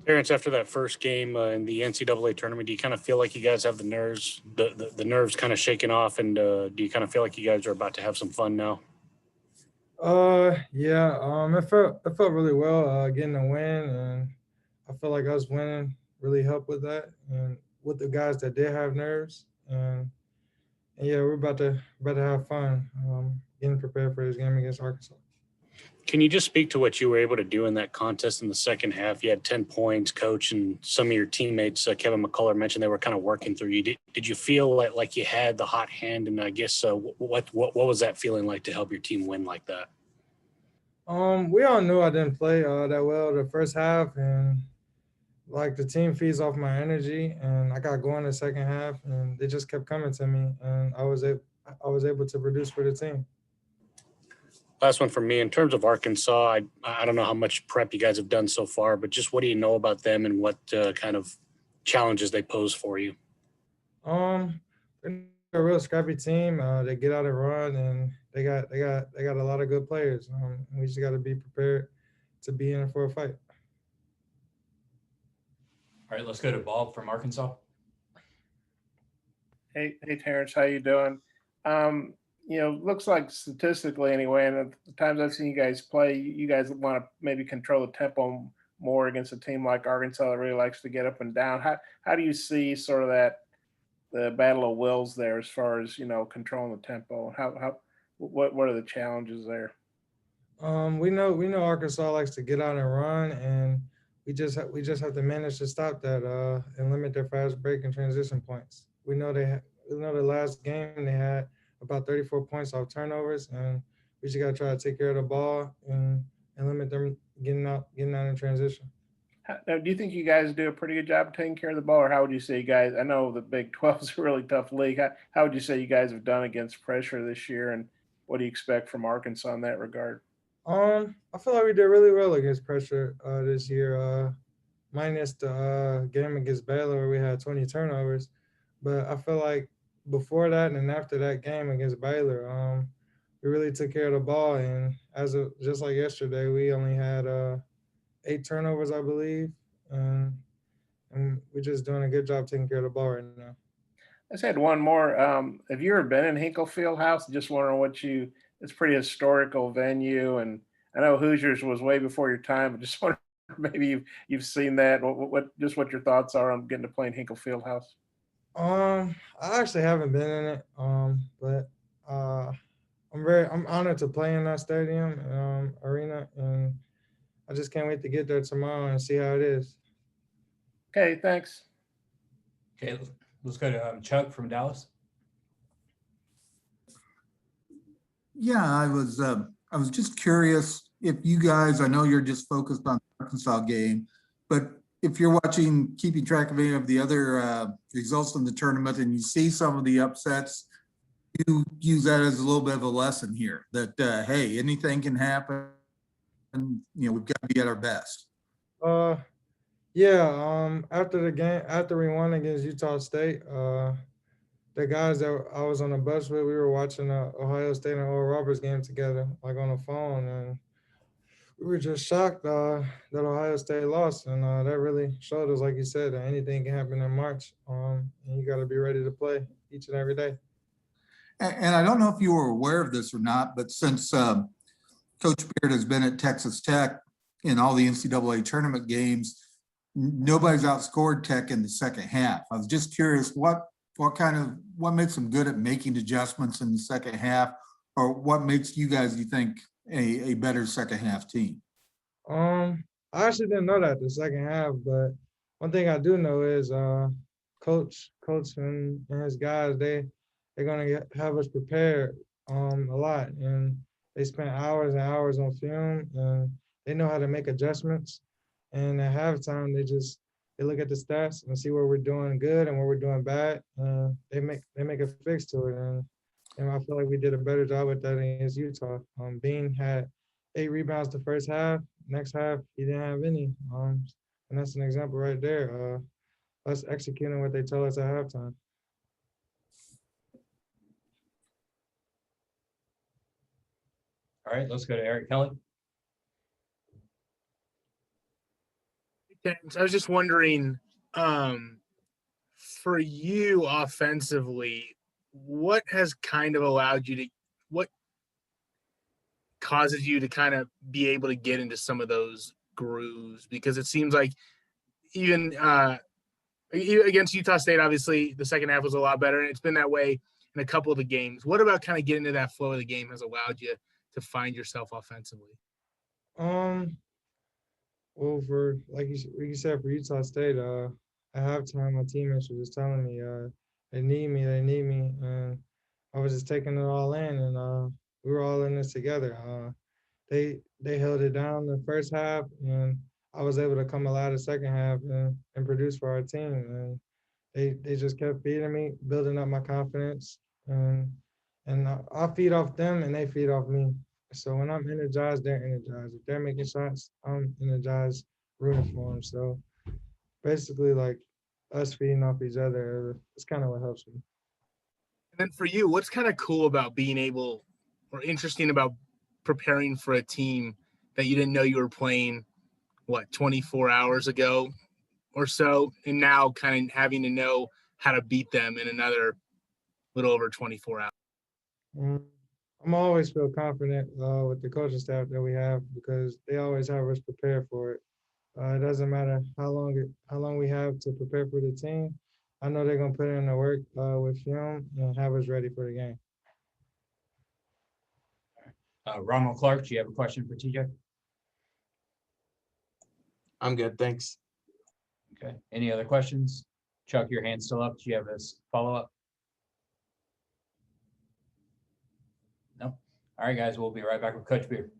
Terrence, after that first game in the NCAA tournament, do you kind of feel like you guys have the nerves, the nerves kind of shaken off, and do you kind of feel like you guys are about to have some fun now? Yeah. It felt really well. Getting a win, and I feel like us winning really helped with that, and with the guys that did have nerves, and yeah, we're about to have fun. Getting prepared for this game against Arkansas. Can you just speak to what you were able to do in that contest in the second half? You had 10 points, coach, and some of your teammates, Kevin McCullough mentioned they were kind of working through you. Did you feel like you had the hot hand? And I guess what was that feeling like to help your team win like that? We all knew I didn't play that well the first half, and like the team feeds off my energy, and I got going the second half, and they just kept coming to me, and I was able to produce for the team. Last one for me. In terms of Arkansas, I don't know how much prep you guys have done so far, but just what do you know about them and what kind of challenges they pose for you? They're a real scrappy team. They get out and run, and they got a lot of good players. We just got to be prepared to be in it for a fight. All right, let's go to Bob from Arkansas. Hey, Terrence, how you doing? Looks like statistically anyway, and the times I've seen you guys play, you guys want to maybe control the tempo more against a team like Arkansas that really likes to get up and down. How do you see sort of the battle of wills there as far as controlling the tempo? What are the challenges there? We know Arkansas likes to get out and run, and we just have to manage to stop that and limit their fast break and transition points. We know the last game they had about 34 points off turnovers, and we just got to try to take care of the ball and limit them getting out in transition. Now, do you think you guys do a pretty good job of taking care of the ball, or how would you say you guys? I know the Big 12 is a really tough league. How would you say you guys have done against pressure this year, and what do you expect from Arkansas in that regard? I feel like we did really well against pressure this year, minus the game against Baylor where we had 20 turnovers. But I feel like before that and after that game against Baylor, we really took care of the ball. And just like yesterday, we only had 8 turnovers, I believe, and we're just doing a good job taking care of the ball right now. I just had one more. Have you ever been in Hinkle Fieldhouse? Just wondering it's a pretty historical venue, and I know Hoosiers was way before your time, but just wondering maybe you've seen that. What your thoughts are on getting to play in Hinkle Fieldhouse? I actually haven't been in it, but uh, I'm honored to play in that stadium arena, and I just can't wait to get there tomorrow and see how it is. Okay, thanks. Okay, let's go to Chuck from Dallas. Yeah, I was just curious if you guys, I know you're just focused on the Arkansas game, but if you're keeping track of any of the other results in the tournament and you see some of the upsets, you use that as a little bit of a lesson here that, hey, anything can happen. And, we've got to be at our best. Yeah. After the game, after we won against Utah State, the guys that I was on the bus with, we were watching Ohio State and Oral Roberts game together, like on the phone, and we were just shocked that Ohio State lost, and that really showed us, like you said, that anything can happen in March, and you got to be ready to play each and every day. And I don't know if you were aware of this or not, but since Coach Beard has been at Texas Tech in all the NCAA tournament games, nobody's outscored Tech in the second half. I was just curious what makes them good at making adjustments in the second half, or what makes you guys, you think, a better second half team? I actually didn't know that the second half, but one thing I do know is coach and his guys, they're gonna have us prepared a lot, and they spent hours and hours on film, and they know how to make adjustments. And at halftime, they look at the stats and see where we're doing good and where we're doing bad, and they make a fix to it. And I feel like we did a better job with that against Utah. Bean had 8 rebounds the first half. Next half, he didn't have any. And that's an example right there. Us executing what they tell us at halftime. All right, let's go to Eric Kelly. Terrence, I was just wondering, for you offensively, what has kind of allowed you to, what causes you to kind of be able to get into some of those grooves? Because it seems like even against Utah State, obviously the second half was a lot better, and it's been that way in a couple of the games. What about kind of getting into that flow of the game has allowed you to find yourself offensively? Well, for like you said, for Utah State, at halftime, my teammates were just telling me, they need me, and I was just taking it all in, and we were all in this together. They held it down the first half, and I was able to come alive the second half and produce for our team. And they just kept feeding me, building up my confidence, and I feed off them, and they feed off me. So when I'm energized, they're energized. If they're making shots, I'm energized, rooting for them. So basically, like us feeding off each other, it's kind of what helps me. And then for you, what's kind of cool about being able, or interesting about preparing for a team that you didn't know you were playing, 24 hours ago or so, and now kind of having to know how to beat them in another little over 24 hours? I'm always feel confident with the coaching staff that we have because they always have us prepared for it. It doesn't matter how long we have to prepare for the team. I know they're gonna put in the work with film and have us ready for the game. Ronald Clark, do you have a question for TJ? I'm good, thanks. Okay, any other questions? Chuck, your hand's still up. Do you have a follow-up? No? All right, guys, we'll be right back with Coach Beer.